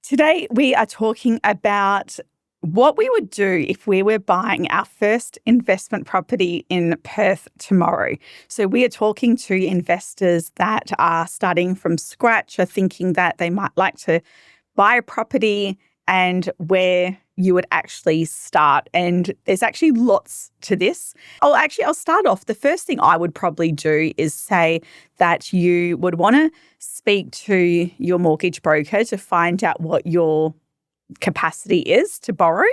Today, we are talking about what we would do if we were buying our first investment property in Perth tomorrow. So we are talking to investors that are starting from scratch, are thinking that they might like to buy a property and where you would actually start. And there's actually lots to this. I'll start off. The first thing I would probably do is say that you would want to speak to your mortgage broker to find out what your capacity is to borrow,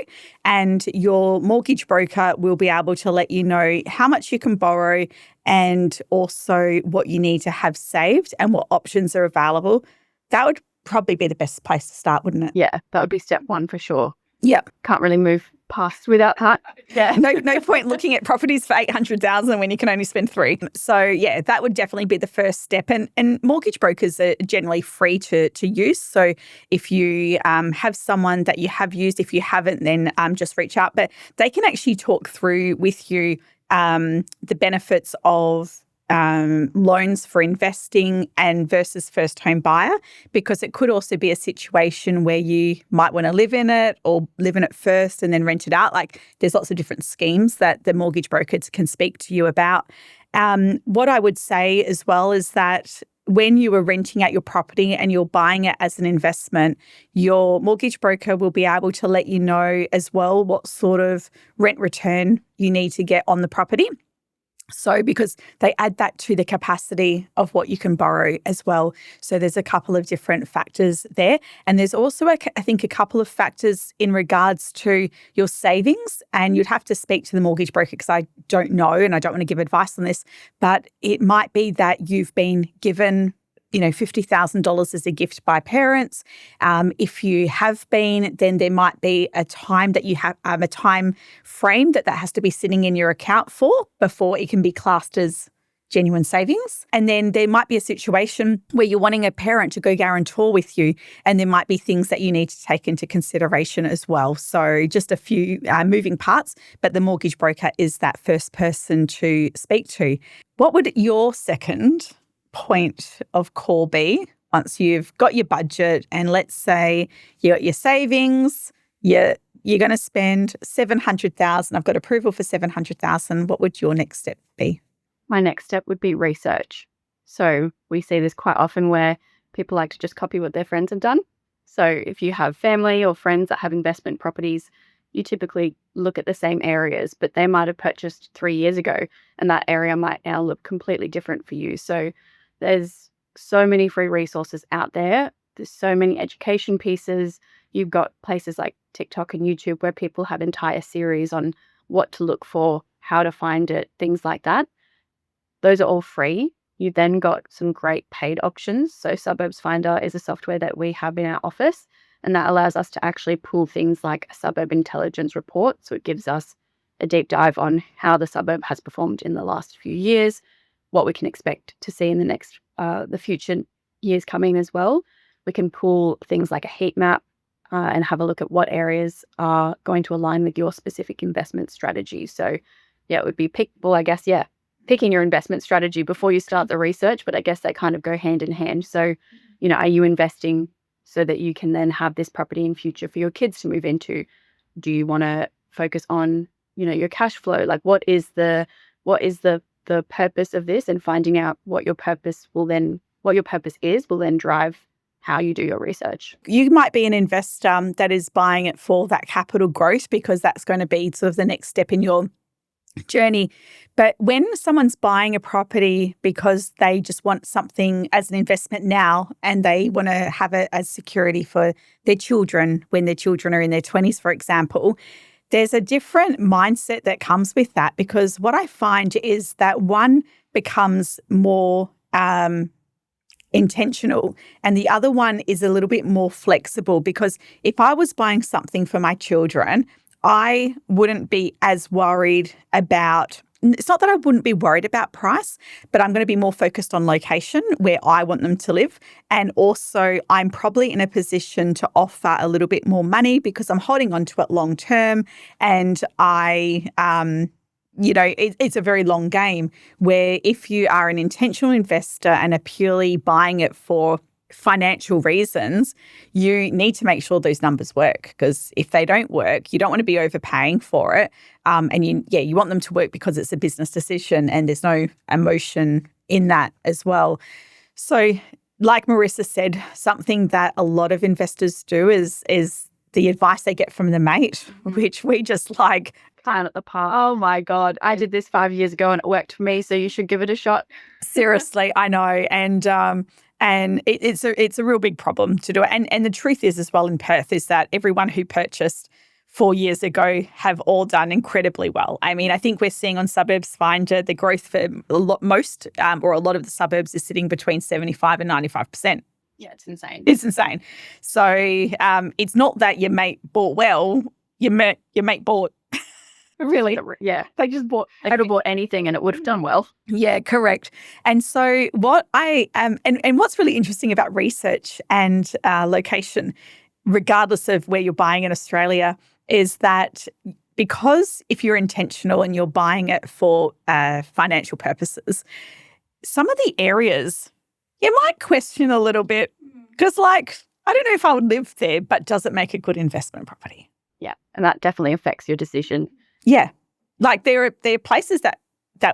and your mortgage broker will be able to let you know how much you can borrow and also what you need to have saved and what options are available. That would probably be the best place to start, wouldn't it? Yeah, that would be step one for sure. Yep. Can't really move past without that. Yeah. No point looking at properties for $800,000 when you can only spend $3. So yeah, that would definitely be the first step. And mortgage brokers are generally free to use. So if you have someone that you have used, if you haven't, then just reach out. But they can actually talk through with you the benefits of loans for investing and versus first home buyer, because it could also be a situation where you might want to live in it or live in it first and then rent it out. Like there's lots of different schemes that the mortgage brokers can speak to you about. What I would say as well is that when you are renting out your property and you're buying it as an investment, your mortgage broker will be able to let you know as well what sort of rent return you need to get on the property. So because they add that to the capacity of what you can borrow as well. So there's a couple of different factors there. And there's also, I think, a couple of factors in regards to your savings. And you'd have to speak to the mortgage broker because I don't know and I don't want to give advice on this. But it might be that you've been given $50,000 as a gift by parents. If you have been, then there might be a time that you have a time frame that has to be sitting in your account for before it can be classed as genuine savings. And then there might be a situation where you're wanting a parent to go guarantor with you, and there might be things that you need to take into consideration as well. So just a few moving parts, but the mortgage broker is that first person to speak to. What would your second point of call be once you've got your budget, and let's say you got your savings, you're going to spend $700,000. I've got approval for $700,000. What would your next step be? My next step would be research. So we see this quite often where people like to just copy what their friends have done. So if you have family or friends that have investment properties, you typically look at the same areas, but they might have purchased 3 years ago and that area might now look completely different for you. So there's so many free resources out there. There's so many education pieces. You've got places like TikTok and YouTube where people have entire series on what to look for, how to find it, things like that. Those are all free. You've then got some great paid options. So Suburbs Finder is a software that we have in our office, and that allows us to actually pull things like a suburb intelligence report. So it gives us a deep dive on how the suburb has performed in the last few years, what we can expect to see in the future years coming as well. We can pull things like a heat map and have a look at what areas are going to align with your specific investment strategy. So yeah, it would be picking your investment strategy before you start the research, but I guess they kind of go hand in hand. So, are you investing so that you can then have this property in future for your kids to move into? Do you want to focus on, your cash flow? Like what is the purpose of this, and finding out what your purpose is will then drive how you do your research. You might be an investor that is buying it for that capital growth because that's going to be sort of the next step in your journey. But when someone's buying a property because they just want something as an investment now and they want to have it as security for their children when their children are in their 20s, for example, there's a different mindset that comes with that, because what I find is that one becomes more intentional and the other one is a little bit more flexible. Because if I was buying something for my children, I wouldn't be as worried about, it's not that I wouldn't be worried about price, but I'm going to be more focused on location where I want them to live. And also I'm probably in a position to offer a little bit more money because I'm holding on to it long term. And it's a very long game, where if you are an intentional investor and are purely buying it for financial reasons, you need to make sure those numbers work, because if they don't work, you don't want to be overpaying for it. And you want them to work because it's a business decision and there's no emotion in that as well. So like Marissa said, something that a lot of investors do is the advice they get from the mate, which we just like. Plan at the park. Oh my God. I did this 5 years ago and it worked for me, so you should give it a shot. Seriously, I know. And it's a real big problem to do it. And the truth is as well in Perth is that everyone who purchased 4 years ago have all done incredibly well. I mean, I think we're seeing on Suburbs Finder the growth for a lot of the suburbs is sitting between 75 and 95%. Yeah, it's insane. It's insane. So it's not that your mate bought well, your mate bought really. Yeah, they could have bought anything and it would have done well. Yeah, correct. And so what and what's really interesting about research and location, regardless of where you're buying in Australia, is that because if you're intentional and you're buying it for financial purposes, some of the areas you might question a little bit because, like, I don't know if I would live there, but does it make a good investment property? Yeah, and that definitely affects your decision. Yeah. Like there are places that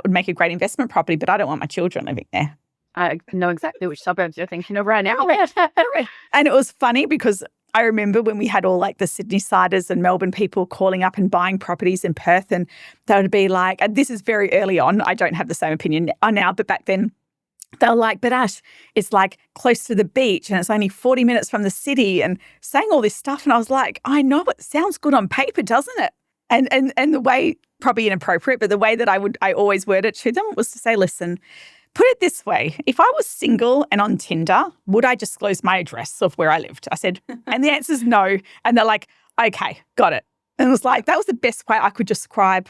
would make a great investment property, but I don't want my children living there. I know exactly which suburbs you're thinking of right now. And it was funny because I remember when we had all like the Sydney-siders and Melbourne people calling up and buying properties in Perth, and they would be like, and this is very early on, I don't have the same opinion now, but back then they were like, but Ash, it's like close to the beach and it's only 40 minutes from the city, and saying all this stuff. And I was like, I know it sounds good on paper, doesn't it? And the way, probably inappropriate, but the way that I always word it to them was to say, listen, put it this way. If I was single and on Tinder, would I disclose my address of where I lived? I said, and the answer is no. And they're like, okay, got it. And it was like, that was the best way I could describe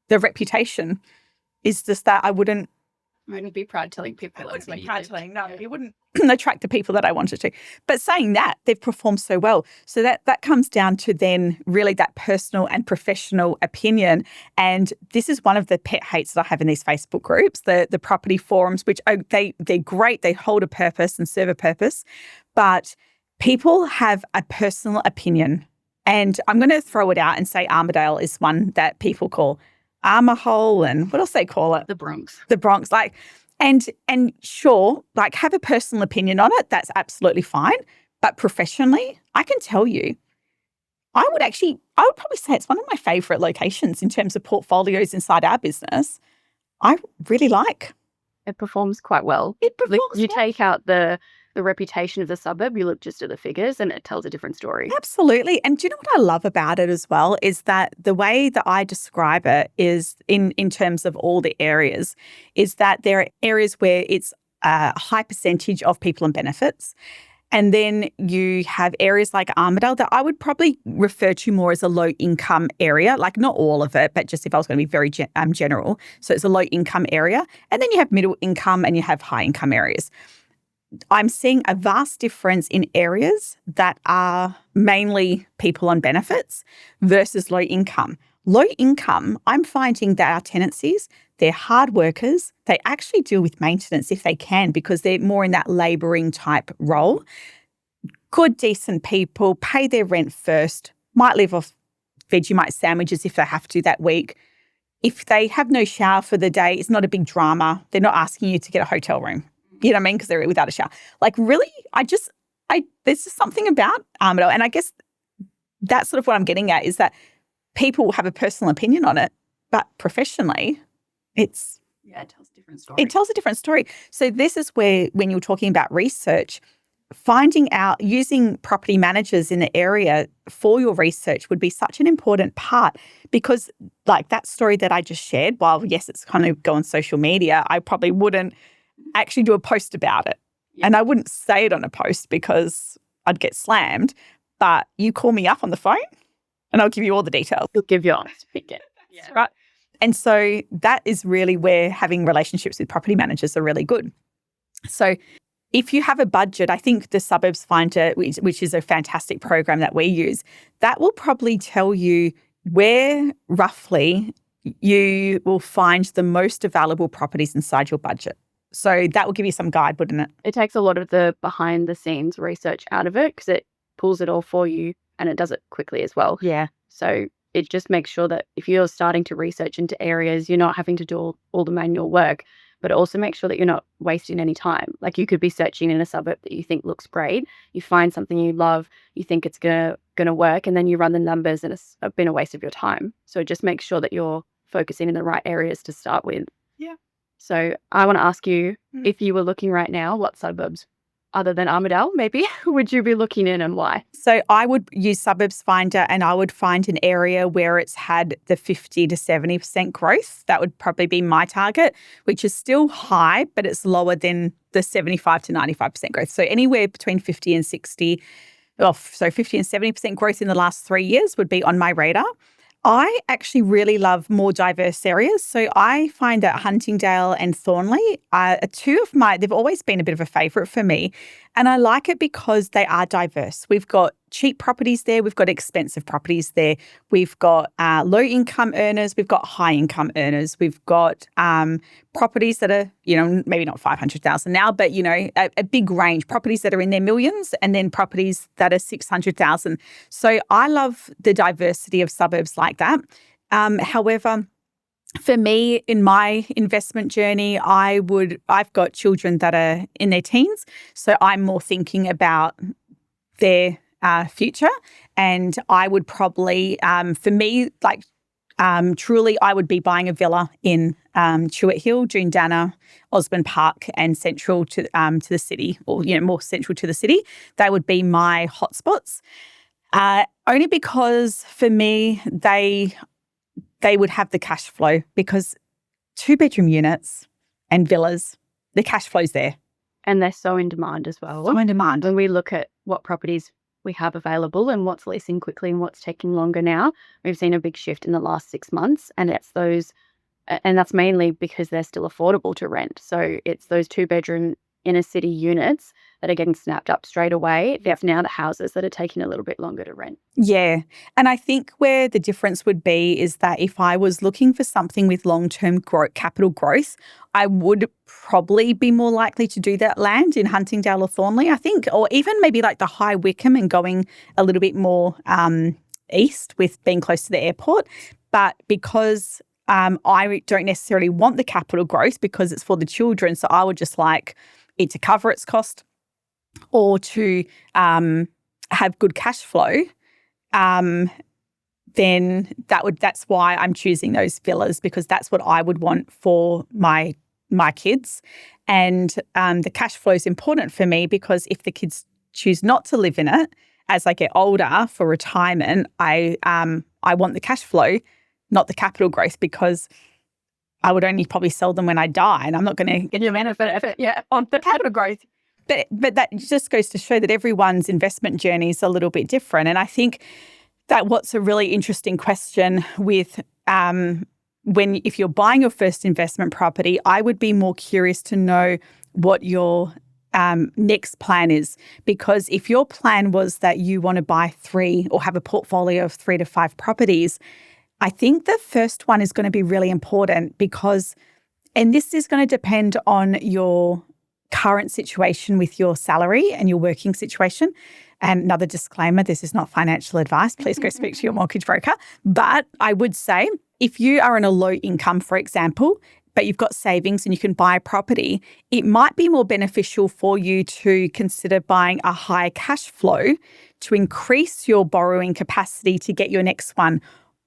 the reputation, is just that I wouldn't be proud telling people. No, it wouldn't attract the people that I wanted to. But saying that, they've performed so well. So that comes down to then really that personal and professional opinion. And this is one of the pet hates that I have in these Facebook groups, the property forums, which they're great. They hold a purpose and serve a purpose. But people have a personal opinion. And I'm going to throw it out and say Armadale is one that people call Armahole, and what else they call it? The Bronx. Like, and sure, like have a personal opinion on it. That's absolutely fine. But professionally, I can tell you, I would probably say it's one of my favorite locations in terms of portfolios inside our business. I really like. It performs quite well. You take out the reputation of the suburb, you look just at the figures and it tells a different story. Absolutely. And do you know what I love about it as well is that the way that I describe it is in terms of all the areas is that there are areas where it's a high percentage of people and benefits. And then you have areas like Armadale that I would probably refer to more as a low income area, like not all of it, but just if I was going to be very general. So it's a low income area. And then you have middle income and you have high income areas. I'm seeing a vast difference in areas that are mainly people on benefits versus low income. Low income, I'm finding that our tenancies, they're hard workers. They actually deal with maintenance if they can because they're more in that labouring type role. Good, decent people, pay their rent first, might live off Vegemite sandwiches if they have to that week. If they have no shower for the day, it's not a big drama. They're not asking you to get a hotel room. You know what I mean? Because they're without a shower. Like really, there's just something about Armadale. And I guess that's sort of what I'm getting at is that people have a personal opinion on it, but professionally, it tells a different story. It tells a different story. So this is where, when you're talking about research, finding out, using property managers in the area for your research would be such an important part because like that story that I just shared, while yes, it's kind of go on social media, I probably wouldn't actually do a post about it. Yeah. And I wouldn't say it on a post because I'd get slammed, but you call me up on the phone and I'll give you all the details. You'll give your honest opinion. Yeah. Right. And so that is really where having relationships with property managers are really good. So if you have a budget, I think the Suburbs Finder, which is a fantastic program that we use, that will probably tell you where roughly you will find the most available properties inside your budget. So that will give you some guide, wouldn't it? It takes a lot of the behind the scenes research out of it because it pulls it all for you and it does it quickly as well. Yeah. So it just makes sure that if you're starting to research into areas, you're not having to do all the manual work, but it also makes sure that you're not wasting any time. Like you could be searching in a suburb that you think looks great, you find something you love, you think it's gonna work, and then you run the numbers and it's been a waste of your time. So just make sure that you're focusing in the right areas to start with. Yeah. So I want to ask you, if you were looking right now, what suburbs, other than Armidale, maybe, would you be looking in and why? So I would use Suburbs Finder and I would find an area where it's had the 50 to 70% growth. That would probably be my target, which is still high, but it's lower than the 75 to 95% growth. So anywhere between 50 and 60, so 50 and 70% growth in the last 3 years would be on my radar. I actually really love more diverse areas. So I find that Huntingdale and Thornley are they've always been a bit of a favourite for me. And I like it because they are diverse. We've got cheap properties there. We've got expensive properties there. We've got low income earners. We've got high income earners. We've got properties that are, maybe not 500,000 now, but, a big range. Properties that are in their millions and then properties that are 600,000. So I love the diversity of suburbs like that. However, for me, in my investment journey, I've got children that are in their teens. So I'm more thinking about their future. And I would probably, for me, truly, I would be buying a villa in Chewett Hill, Joondalup, Osborne Park, and central to the city, or more central to the city. They would be my hotspots. Only because for me, they would have the cash flow, because 2-bedroom units and villas, the cash flow's there. And they're so in demand as well. So in demand. When we look at what properties we have available and what's leasing quickly and what's taking longer now, we've seen a big shift in the last 6 months, and that's mainly because they're still affordable to rent. So it's those 2-bedroom inner city units that are getting snapped up straight away. That's now the houses that are taking a little bit longer to rent. Yeah. And I think where the difference would be is that if I was looking for something with long-term capital growth, I would probably be more likely to do that land in Huntingdale or Thornley, I think, or even maybe like the High Wycombe and going a little bit more east with being close to the airport. But because I don't necessarily want the capital growth because it's for the children, so I would just like it to cover its cost or to have good cash flow, then that's why I'm choosing those villas, because that's what I would want for my kids. And the cash flow is important for me because if the kids choose not to live in it as I get older for retirement, I want the cash flow, not the capital growth, because I would only probably sell them when I die, and I'm not going to get a benefit of it on the capital growth. But that just goes to show that everyone's investment journey is a little bit different. And I think that what's a really interesting question with if you're buying your first investment property, I would be more curious to know what your next plan is. Because if your plan was that you want to buy 3 or have a portfolio of 3 to 5 properties, I think the first one is going to be really important because, and this is going to depend on your current situation with your salary and your working situation. And another disclaimer, this is not financial advice. Please go speak to your mortgage broker. But I would say if you are on a low income, for example, but you've got savings and you can buy a property, it might be more beneficial for you to consider buying a high cash flow to increase your borrowing capacity to get your next one.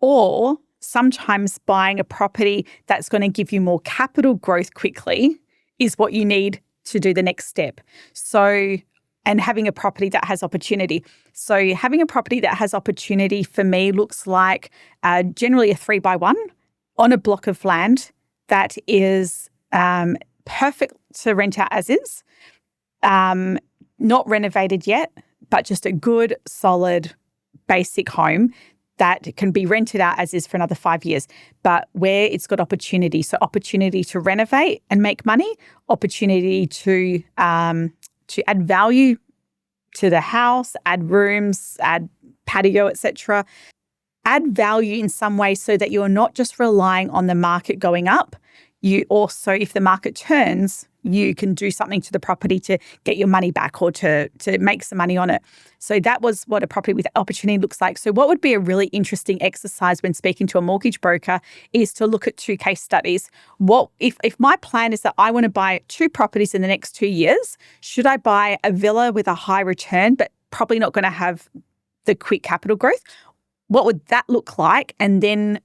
Or sometimes buying a property that's going to give you more capital growth quickly is what you need to do the next step. So, and having a property that has opportunity. So having a property that has opportunity for me looks like generally a 3x1 on a block of land that is perfect to rent out as is, not renovated yet, but just a good, solid, basic home that can be rented out as is for another 5 years, but where it's got opportunity. So opportunity to renovate and make money, opportunity to add value to the house, add rooms, add patio, etc. Add value in some way so that you're not just relying on the market going up. you also, if the market turns, you can do something to the property to get your money back or to make some money on it. So that was what a property with opportunity looks like. So what would be a really interesting exercise when speaking to a mortgage broker is to look at 2 case studies. What if my plan is that I want to buy 2 properties in the next 2 years, should I buy a villa with a high return but probably not going to have the quick capital growth? What would that look like? And then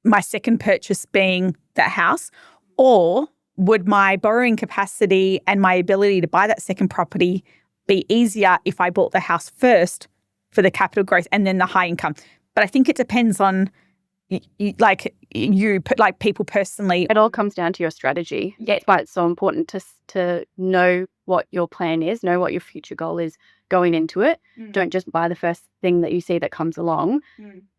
my second purchase being that house, or would my borrowing capacity and my ability to buy that second property be easier if I bought the house first for the capital growth and then the high income? But I think it depends on people personally. It all comes down to your strategy. That's why it's so important to know what your plan is, know what your future goal is going into it. Don't just buy the first thing that you see that comes along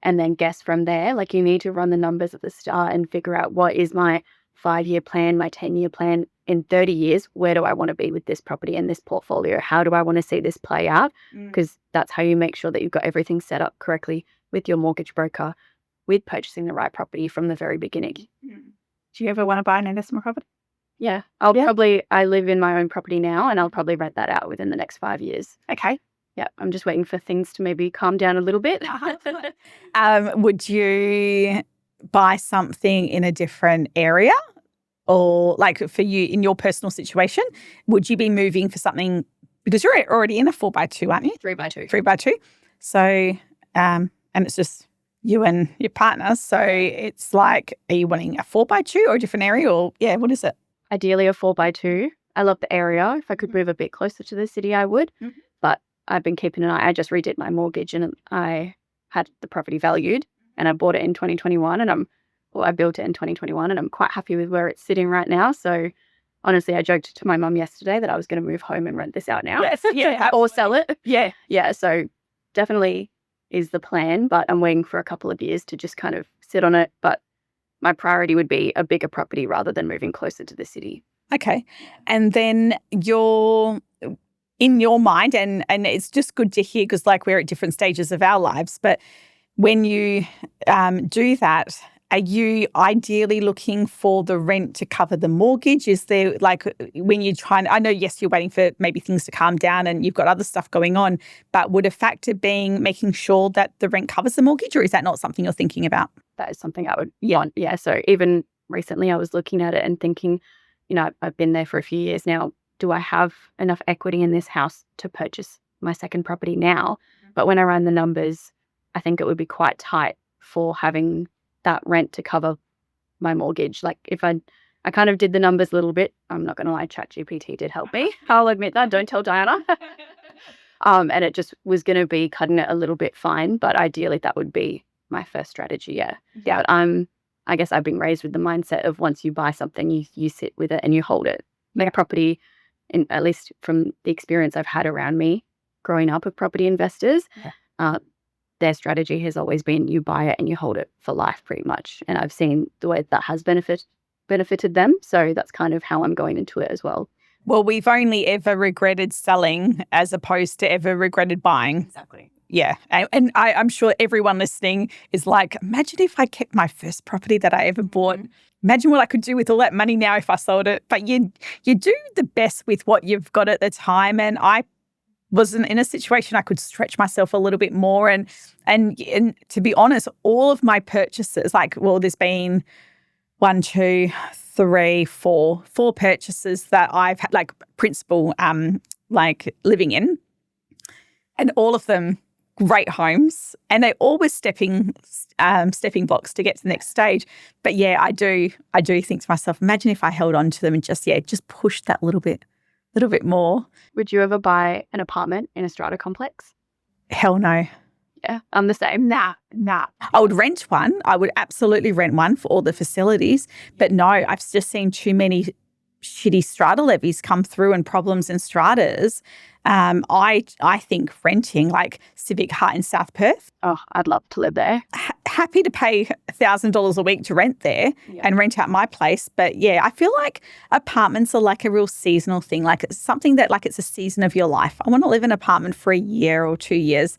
and then guess from there. Like, you need to run the numbers at the start and figure out, what is my 5-year plan, my 10-year plan? In 30 years, where do I want to be with this property and this portfolio? How do I want to see this play out? Because that's how you make sure that you've got everything set up correctly with your mortgage broker, with purchasing the right property from the very beginning. Do you ever want to buy an investment property? Yeah. I live in my own property now, and I'll probably rent that out within the next 5 years. Okay. Yeah. I'm just waiting for things to maybe calm down a little bit. Would you buy something in a different area? Or like for you, in your personal situation, would you be moving for something, because you're already in a 4x2, aren't you? 3x2. 3x2. So, and it's just you and your partner. So it's like, are you wanting a 4x2 or a different area, or what is it? Ideally a 4x2. I love the area. If I could move a bit closer to the city, I would. But I've been keeping an eye. I just redid my mortgage and I had the property valued, and I bought it in 2021 and I built it in 2021 and I'm quite happy with where it's sitting right now. So honestly, I joked to my mum yesterday that I was going to move home and rent this out now. Yes, yeah, or sell it. Yeah. Yeah. So definitely is the plan, but I'm waiting for a couple of years to just kind of sit on it. But my priority would be a bigger property rather than moving closer to the city. Okay. And then in your mind, and it's just good to hear, because like we're at different stages of our lives, but when you do that, are you ideally looking for the rent to cover the mortgage? Is there, like, when you're I know, yes, you're waiting for maybe things to calm down and you've got other stuff going on, but would a factor being making sure that the rent covers the mortgage, or is that not something you're thinking about? That is something I would want. Yeah. So even recently I was looking at it and thinking, I've been there for a few years now. Do I have enough equity in this house to purchase my second property now? But when I ran the numbers, I think it would be quite tight for having that rent to cover my mortgage. Like, if I kind of did the numbers a little bit, I'm not going to lie, ChatGPT did help me. I'll admit that. Don't tell Diana. And it just was going to be cutting it a little bit fine. But ideally, that would be my first strategy. Yeah. But I guess I've been raised with the mindset of, once you buy something, you sit with it and you hold it. Like a property, at least from the experience I've had around me growing up with property investors, their strategy has always been, you buy it and you hold it for life, pretty much. And I've seen the way that has benefited them. So that's kind of how I'm going into it as well. Well, we've only ever regretted selling as opposed to ever regretted buying. Exactly. Yeah. And I'm sure everyone listening is like, imagine if I kept my first property that I ever bought. Imagine what I could do with all that money now if I sold it. But you do the best with what you've got at the time. And I wasn't in a situation I could stretch myself a little bit more. And to be honest, all of my purchases, there's been 1, 2, 3, 4 purchases that I've had, like, principal, living in, and all of them great homes, and they all were stepping blocks to get to the next stage. But yeah, I do think to myself, imagine if I held on to them and just pushed that little bit more. Would you ever buy an apartment in a strata complex? Hell no. Yeah, I'm the same. Nah. I would rent one. I would absolutely rent one for all the facilities. But no, I've just seen too many shitty strata levies come through and problems in stratas. I think renting, like Civic Heart in South Perth. Oh, I'd love to live there. Happy to pay $1,000 a week to rent there and rent out my place. But yeah, I feel like apartments are like a real seasonal thing. Like, it's something that, like, it's a season of your life. I want to live in an apartment for a year or 2 years.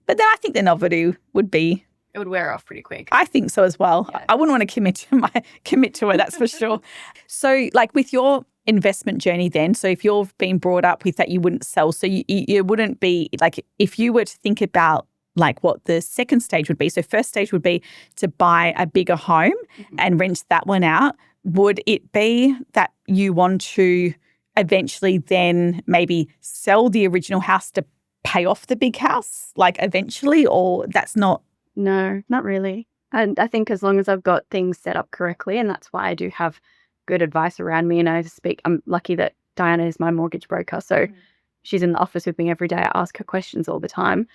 But then I think the novelty would be It would wear off pretty quick. I think so as well. Yeah. I wouldn't want to commit to it, that's for sure. So like with your investment journey then, so if you've been brought up with that you wouldn't sell, so you wouldn't be like, if you were to think about like what the second stage would be, so first stage would be to buy a bigger home and rent that one out, would it be that you want to eventually then maybe sell the original house to pay off the big house, like eventually, or that's not? No, not really. And I think as long as I've got things set up correctly, and that's why I do have good advice around me. And I'm lucky that Diana is my mortgage broker. So she's in the office with me every day. I ask her questions all the time.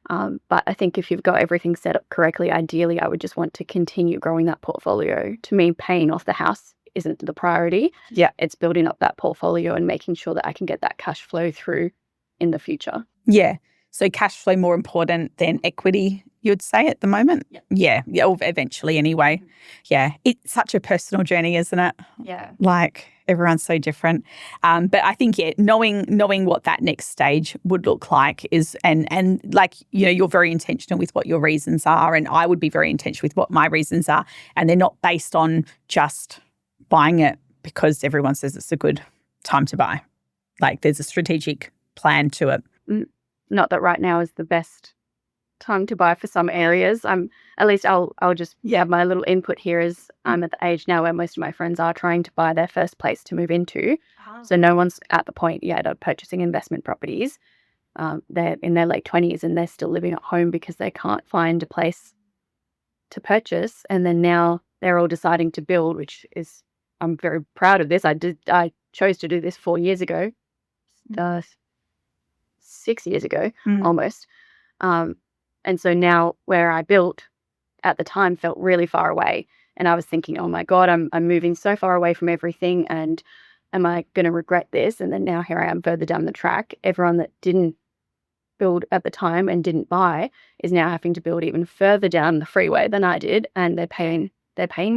But I think if you've got everything set up correctly, ideally, I would just want to continue growing that portfolio. To me, paying off the house isn't the priority. Yeah. It's building up that portfolio and making sure that I can get that cash flow through in the future. Yeah. So cash flow more important than equity, you'd say at the moment? Yeah. Yeah. Or eventually anyway. Yeah. It's such a personal journey, isn't it? Yeah. Like everyone's so different. But I think, knowing what that next stage would look like is, and like, you're very intentional with what your reasons are. And I would be very intentional with what my reasons are. And they're not based on just buying it because everyone says it's a good time to buy. Like there's a strategic plan to it. Not that right now is the best time to buy for some areas. I'll just have my little input here is I'm at the age now where most of my friends are trying to buy their first place to move into. So no one's at the point yet of purchasing investment properties. They're in their late 20s and they're still living at home because they can't find a place to purchase. And then now they're all deciding to build, which is, I'm very proud of this. I chose to do this 4 years ago. 6 years ago, almost. And so now where I built at the time felt really far away. And I was thinking, oh my God, I'm moving so far away from everything. And am I going to regret this? And then now here I am further down the track. Everyone that didn't build at the time and didn't buy is now having to build even further down the freeway than I did. And they're paying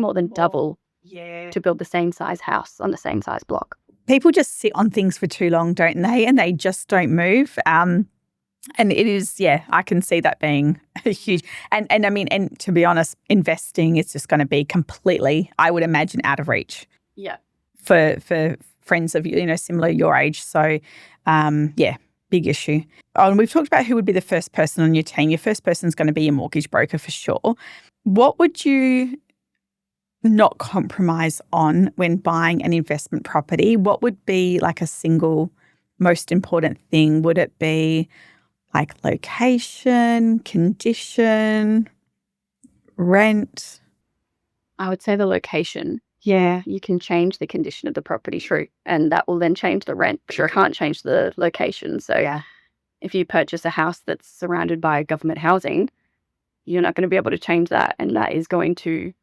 more than double to build the same size house on the same size block. People just sit on things for too long, don't they? And they just don't move. And it is, I can see that being a huge, and I mean, and to be honest, investing is just going to be completely, I would imagine, out of reach. Yeah. For friends of similar your age. So, big issue. Oh, and we've talked about who would be the first person on your team. Your first person is going to be your mortgage broker for sure. What would you not compromise on when buying an investment property? What would be like a single most important thing? Would it be like location, condition, rent? I would say the location. Yeah. You can change the condition of the property, true, and that will then change the rent, but you can't change the location. So if you purchase a house that's surrounded by government housing, you're not going to be able to change that, and that is going to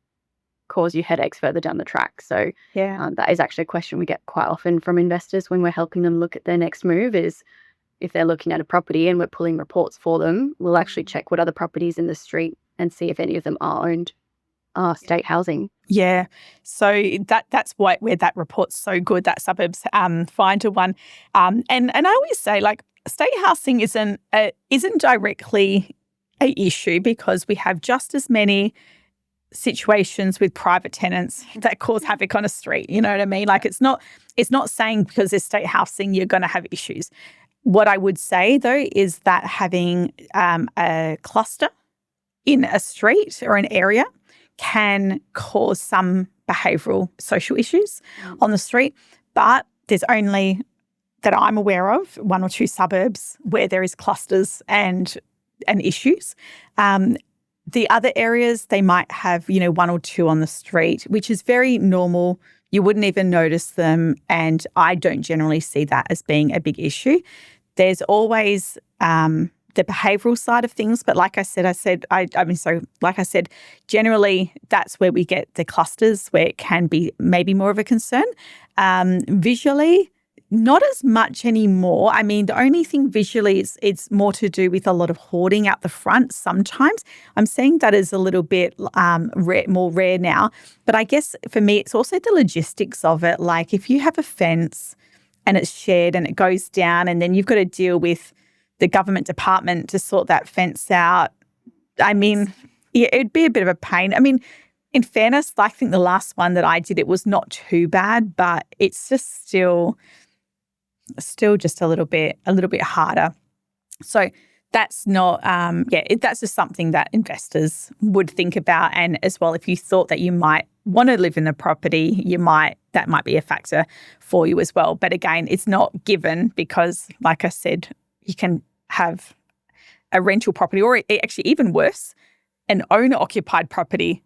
cause you headaches further down the track. So that is actually a question we get quite often from investors when we're helping them look at their next move is if they're looking at a property and we're pulling reports for them, we'll actually check what other properties in the street and see if any of them are owned state housing. Yeah. So that's where that report's so good, that Suburbs Finder one. And I always say, like, state housing isn't directly an issue because we have just as many situations with private tenants that cause havoc on a street. You know what I mean? Like it's not saying because there's state housing you're going to have issues. What I would say though is that having a cluster in a street or an area can cause some behavioural social issues on the street, but there's only that I'm aware of 1 or 2 suburbs where there is clusters and issues. The other areas, they might have, 1 or 2 on the street, which is very normal. You wouldn't even notice them. And I don't generally see that as being a big issue. There's always the behavioural side of things. But like I said, generally that's where we get the clusters where it can be maybe more of a concern. Visually, not as much anymore. I mean, the only thing visually is it's more to do with a lot of hoarding out the front sometimes. I'm seeing that is a little bit more rare now. But I guess for me, it's also the logistics of it. Like if you have a fence and it's shared and it goes down and then you've got to deal with the government department to sort that fence out. I mean, Yeah, it'd be a bit of a pain. I mean, in fairness, I think the last one that I did, it was not too bad, but it's just still just a little bit harder. So that's not, that's just something that investors would think about. And as well, if you thought that you might want to live in the property, that might be a factor for you as well. But again, it's not given because, like I said, you can have a rental property, or actually even worse, an owner-occupied property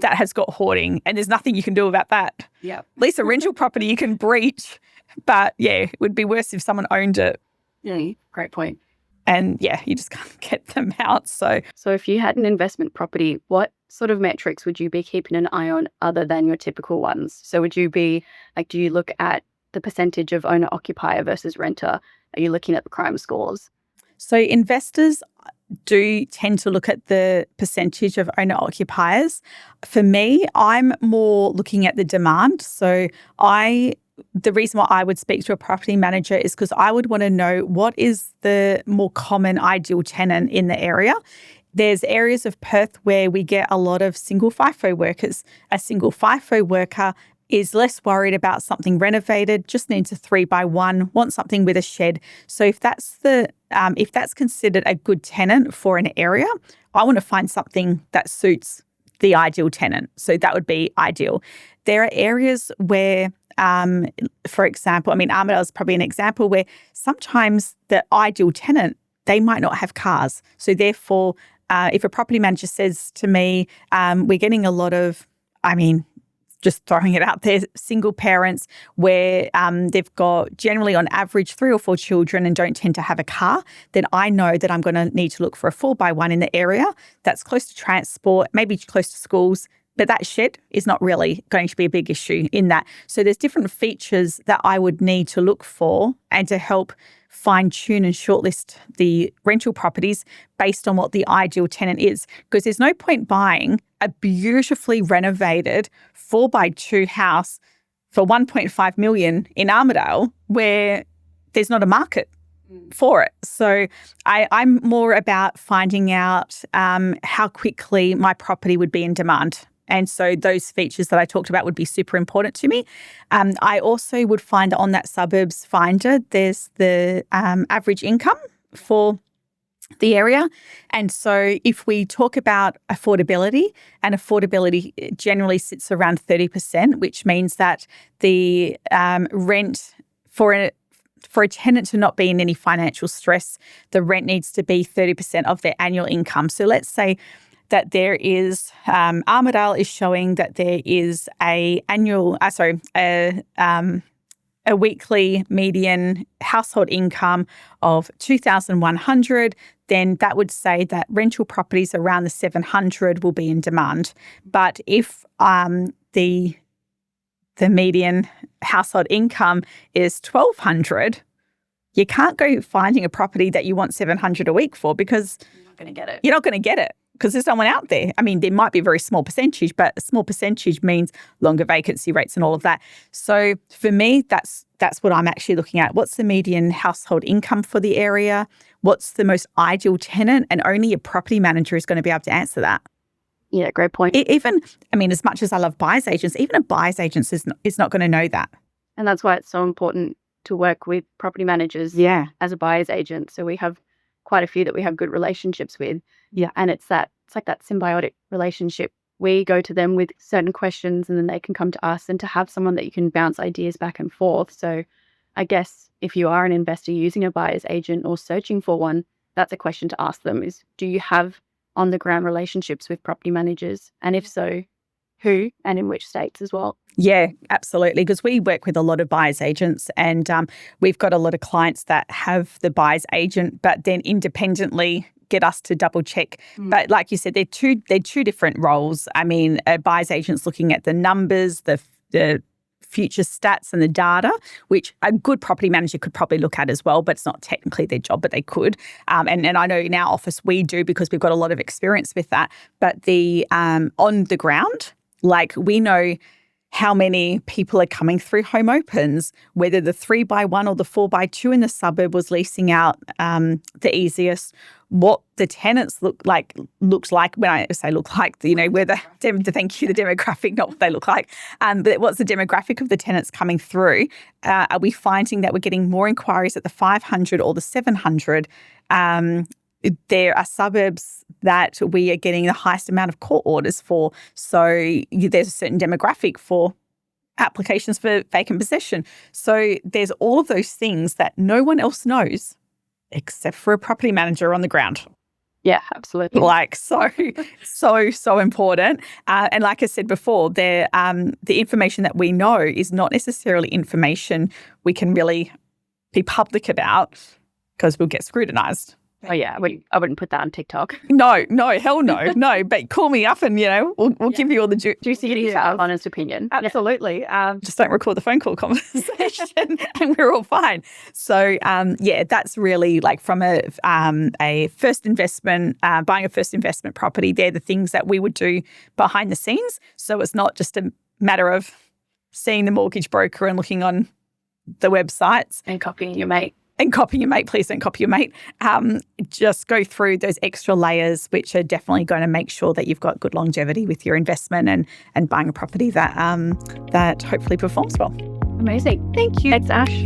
that has got hoarding, and there's nothing you can do about that. Yeah. At least a rental property you can breach, but yeah, it would be worse if someone owned it. Yeah, great point. And yeah, you just can't get them out. So if you had an investment property, what sort of metrics would you be keeping an eye on other than your typical ones? So would you be like, do you look at the percentage of owner-occupier versus renter? Are you looking at the crime scores? So investors do tend to look at the percentage of owner-occupiers. For me, I'm more looking at the demand. So the reason why I would speak to a property manager is because I would want to know what is the more common ideal tenant in the area. There's areas of Perth where we get a lot of single FIFO workers. A single FIFO worker is less worried about something renovated, just needs a 3x1, wants something with a shed. So if that's considered a good tenant for an area, I want to find something that suits the ideal tenant. So that would be ideal. There are areas where, for example, Armadale is probably an example where sometimes the ideal tenant, they might not have cars. So therefore, if a property manager says to me, we're getting a lot of, just throwing it out there, single parents where they've got generally on average 3 or 4 children and don't tend to have a car, then I know that I'm going to need to look for a 4x1 in the area that's close to transport, maybe close to schools, but that shed is not really going to be a big issue in that. So there's different features that I would need to look for and to help fine-tune and shortlist the rental properties based on what the ideal tenant is. Because there's no point buying a beautifully renovated 4x2 house for 1.5 million in Armadale where there's not a market for it. So I'm more about finding out how quickly my property would be in demand. And so those features that I talked about would be super important to me. I also would find on that Suburbs Finder, there's the average income for the area. And so if we talk about affordability, and affordability generally sits around 30%, which means that the rent for a tenant to not be in any financial stress, the rent needs to be 30% of their annual income. So let's say that there is, Armadale is showing that there is a weekly median household income of 2,100, then that would say that rental properties around the 700 will be in demand. But if the median household income is 1,200, you can't go finding a property that you want 700 a week for because You're not going to get it. You're not going to get it. Because there's someone out there. There might be a very small percentage, but a small percentage means longer vacancy rates and all of that. So for me, that's what I'm actually looking at. What's the median household income for the area? What's the most ideal tenant? And only a property manager is going to be able to answer that. Yeah, great point. As much as I love buyer's agents, even a buyer's agent is not going to know that. And that's why it's so important to work with property managers as a buyer's agent. So we have quite a few that we have good relationships with. Yeah. And it's like that symbiotic relationship. We go to them with certain questions and then they can come to us, and to have someone that you can bounce ideas back and forth. So I guess if you are an investor using a buyer's agent or searching for one, that's a question to ask them is, do you have on the ground relationships with property managers? And if so, who and in which states as well? Yeah, absolutely. Because we work with a lot of buyer's agents, and we've got a lot of clients that have the buyer's agent, but then independently get us to double check. But like you said, they're two different roles. A buyer's agent's looking at the numbers, the future stats and the data, which a good property manager could probably look at as well, but it's not technically their job, but they could. And I know in our office we do because we've got a lot of experience with that. But the on the ground, like we know how many people are coming through home opens, whether the 3x1 or the 4x2 in the suburb was leasing out the easiest, what the tenants looks like. When I say look like, where the demographic, not what they look like, but what's the demographic of the tenants coming through? Are we finding that we're getting more inquiries at the 500 or the 700? There are suburbs that we are getting the highest amount of court orders for. So there's a certain demographic for applications for vacant possession. So there's all of those things that no one else knows except for a property manager on the ground. Yeah, absolutely. So important. And like I said before, the information that we know is not necessarily information we can really be public about because we'll get scrutinised. Oh yeah, I wouldn't put that on TikTok. No, hell no. But call me up and we'll give you all the juicy details, honest opinion. Absolutely. Just don't record the phone call conversation, and we're all fine. So that's really like from a first investment, buying a first investment property. They're the things that we would do behind the scenes. So it's not just a matter of seeing the mortgage broker and looking on the websites and copying your mate. Please don't copy your mate. Just go through those extra layers, which are definitely going to make sure that you've got good longevity with your investment and buying a property that hopefully performs well. Amazing. Thank you. Thanks, Ash.